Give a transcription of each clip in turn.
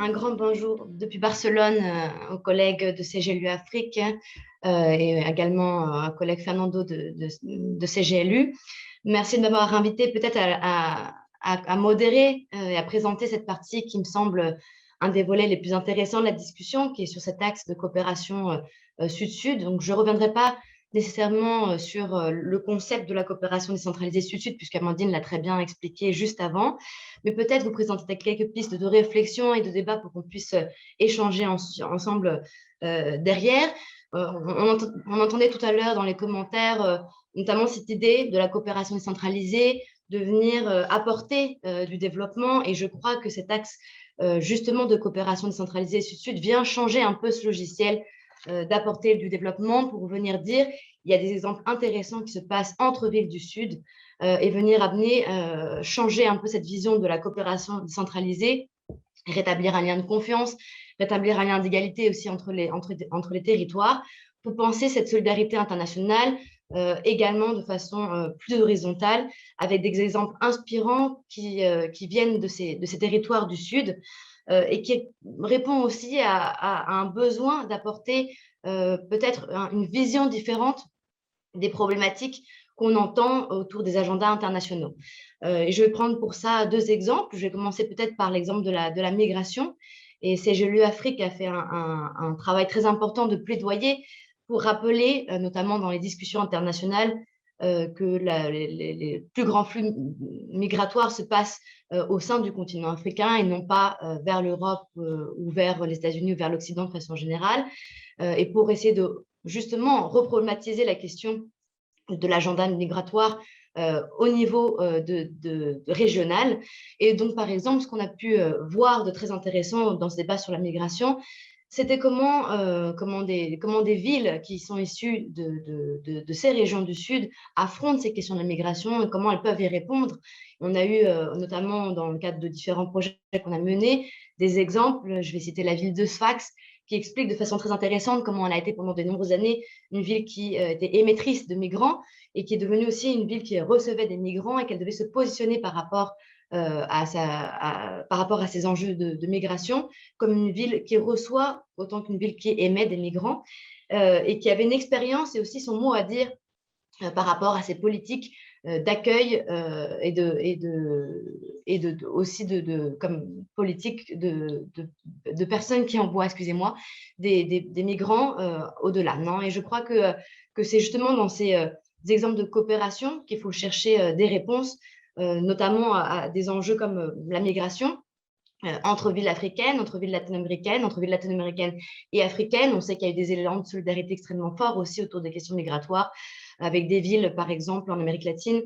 un grand bonjour depuis Barcelone aux collègues de CGLU Afrique et également à collègue Fernando de CGLU. Merci de m'avoir invité peut-être à modérer et à présenter cette partie qui me semble un des volets les plus intéressants de la discussion, qui est sur cet axe de coopération Sud-Sud. Donc, je ne reviendrai pas nécessairement sur le concept de la coopération décentralisée Sud-Sud, puisqu'Amandine l'a très bien expliqué juste avant, mais peut-être vous présenter quelques pistes de réflexion et de débat pour qu'on puisse échanger ensemble derrière. On entendait tout à l'heure dans les commentaires notamment cette idée de la coopération décentralisée, de venir apporter du développement, et je crois que cet axe justement de coopération décentralisée Sud-Sud vient changer un peu ce logiciel d'apporter du développement pour venir dire il y a des exemples intéressants qui se passent entre villes du Sud et venir amener, changer un peu cette vision de la coopération décentralisée, rétablir un lien de confiance, rétablir un lien d'égalité aussi entre les territoires, pour penser cette solidarité internationale également de façon plus horizontale, avec des exemples inspirants qui viennent de ces territoires du Sud, et qui répond aussi à un besoin d'apporter peut-être une vision différente des problématiques qu'on entend autour des agendas internationaux. Et je vais prendre pour ça deux exemples. Je vais commencer peut-être par l'exemple de la migration. Et CGLU Afrique a fait un travail très important de plaidoyer pour rappeler, notamment dans les discussions internationales, que les plus grands flux migratoires se passent au sein du continent africain et non pas vers l'Europe ou vers les États-Unis ou vers l'Occident de façon générale. Et pour essayer de justement reproblématiser la question de l'agenda migratoire au niveau régional. Et donc, par exemple, ce qu'on a pu voir de très intéressant dans ce débat sur la migration, c'était comment des villes qui sont issues de ces régions du Sud affrontent ces questions de la migration et comment elles peuvent y répondre. On a eu, notamment dans le cadre de différents projets qu'on a menés, des exemples. Je vais citer la ville de Sfax, qui explique de façon très intéressante comment elle a été pendant de nombreuses années une ville qui était émettrice de migrants et qui est devenue aussi une ville qui recevait des migrants et qu'elle devait se positionner par rapport à ces enjeux de migration comme une ville qui reçoit autant qu'une ville qui émet des migrants, et qui avait une expérience et aussi son mot à dire par rapport à ces politiques d'accueil aussi comme politique de personnes qui envoient, excusez-moi, des migrants au-delà. Non, et je crois que c'est justement dans ces exemples de coopération qu'il faut chercher des réponses, notamment à des enjeux comme la migration, entre villes africaines, entre villes latino-américaines, entre villes latino-américaines et africaines. On sait qu'il y a eu des élans de solidarité extrêmement forts aussi autour des questions migratoires, avec des villes, par exemple, en Amérique latine,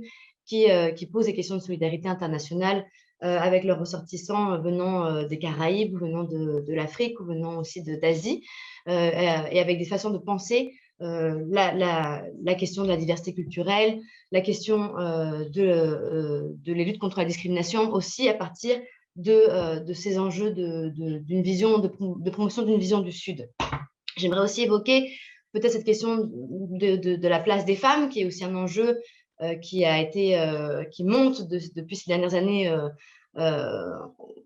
qui posent des questions de solidarité internationale avec leurs ressortissants venant des Caraïbes, ou venant de l'Afrique, ou venant aussi d'Asie, et avec des façons de penser la question de la diversité culturelle, la question de les luttes contre la discrimination, aussi à partir de ces enjeux d'une vision, de promotion d'une vision du Sud. J'aimerais aussi évoquer peut-être cette question de la place des femmes, qui est aussi un enjeu qui monte depuis ces dernières années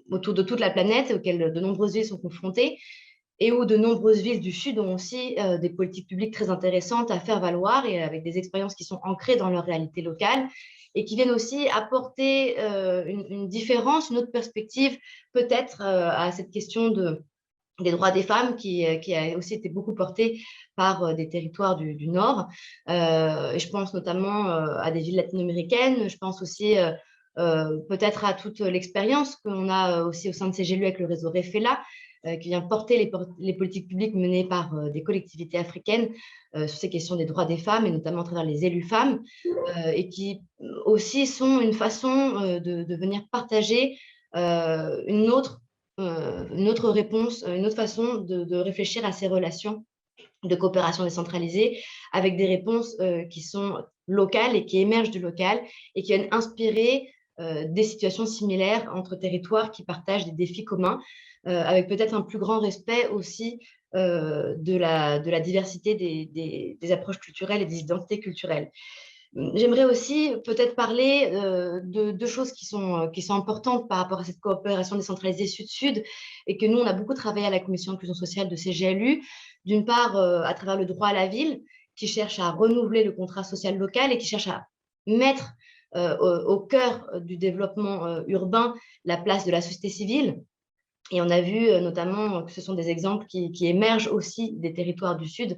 autour de toute la planète, auquel de nombreuses villes sont confrontées, et où de nombreuses villes du Sud ont aussi des politiques publiques très intéressantes à faire valoir, et avec des expériences qui sont ancrées dans leur réalité locale, et qui viennent aussi apporter une différence, une autre perspective peut-être à cette question des droits des femmes qui a aussi été beaucoup portée par des territoires du Nord. Et je pense notamment à des villes latino-américaines. Je pense aussi peut-être à toute l'expérience qu'on a aussi au sein de CGLU avec le réseau REFELA, qui vient porter les politiques publiques menées par des collectivités africaines sur ces questions des droits des femmes, et notamment à travers les élus femmes, et qui aussi sont une façon de venir partager une autre réponse, une autre façon de réfléchir à ces relations de coopération décentralisée, avec des réponses qui sont locales et qui émergent du local et qui viennent inspirer des situations similaires entre territoires qui partagent des défis communs, avec peut-être un plus grand respect aussi de la diversité des approches culturelles et des identités culturelles. J'aimerais aussi peut-être parler de deux choses qui sont importantes par rapport à cette coopération décentralisée Sud-Sud et que nous, on a beaucoup travaillé à la Commission d'inclusion sociale de CGLU. D'une part, à travers le droit à la ville, qui cherche à renouveler le contrat social local et qui cherche à mettre au cœur du développement urbain la place de la société civile. Et on a vu notamment que ce sont des exemples qui émergent aussi des territoires du Sud,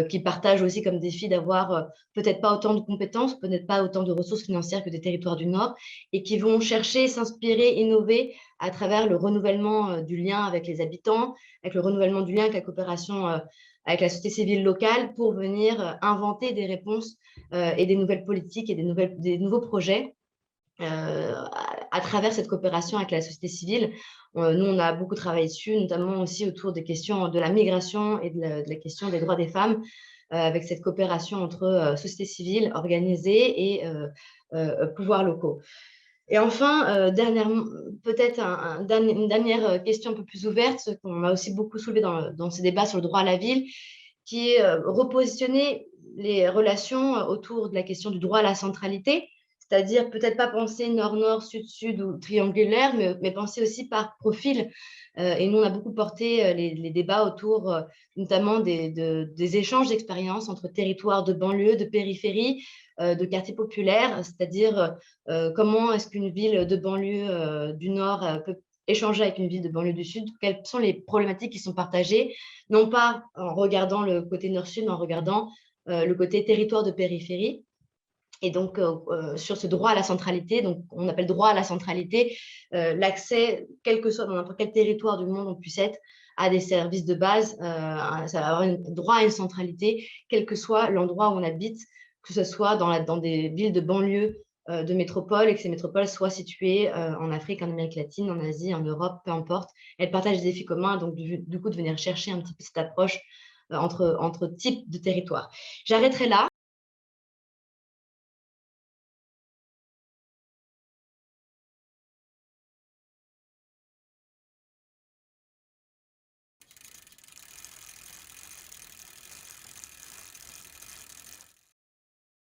qui partagent aussi comme défi d'avoir peut-être pas autant de compétences, peut-être pas autant de ressources financières que des territoires du Nord, et qui vont chercher, s'inspirer, innover à travers le renouvellement du lien avec les habitants, avec le renouvellement du lien avec la coopération avec la société civile locale pour venir inventer des réponses et des nouvelles politiques et des nouveaux projets à travers cette coopération avec la société civile. Nous, on a beaucoup travaillé dessus, notamment aussi autour des questions de la migration et de la question des droits des femmes, avec cette coopération entre société civile organisée et pouvoirs locaux. Et enfin, peut-être une dernière question un peu plus ouverte, qu'on a aussi beaucoup soulevé dans ces débats sur le droit à la ville, qui est repositionner les relations autour de la question du droit à la centralité, c'est-à-dire peut-être pas penser nord-nord, sud-sud ou triangulaire, mais penser aussi par profil. Et nous, on a beaucoup porté les débats autour notamment des échanges d'expériences entre territoires de banlieue, de périphérie, de quartiers populaires, c'est-à-dire comment est-ce qu'une ville de banlieue du Nord peut échanger avec une ville de banlieue du Sud, quelles sont les problématiques qui sont partagées, non pas en regardant le côté Nord-Sud, mais en regardant le côté territoire de périphérie. Et donc, sur ce droit à la centralité, donc on appelle droit à la centralité, l'accès, quel que soit dans n'importe quel territoire du monde on puisse être, à des services de base, ça va avoir un droit à une centralité, quel que soit l'endroit où on habite, que ce soit dans des villes de banlieue, de métropole, et que ces métropoles soient situées en Afrique, en Amérique latine, en Asie, en Europe, peu importe. Elles partagent des défis communs, donc du coup, de venir chercher un petit peu cette approche entre types de territoires. J'arrêterai là.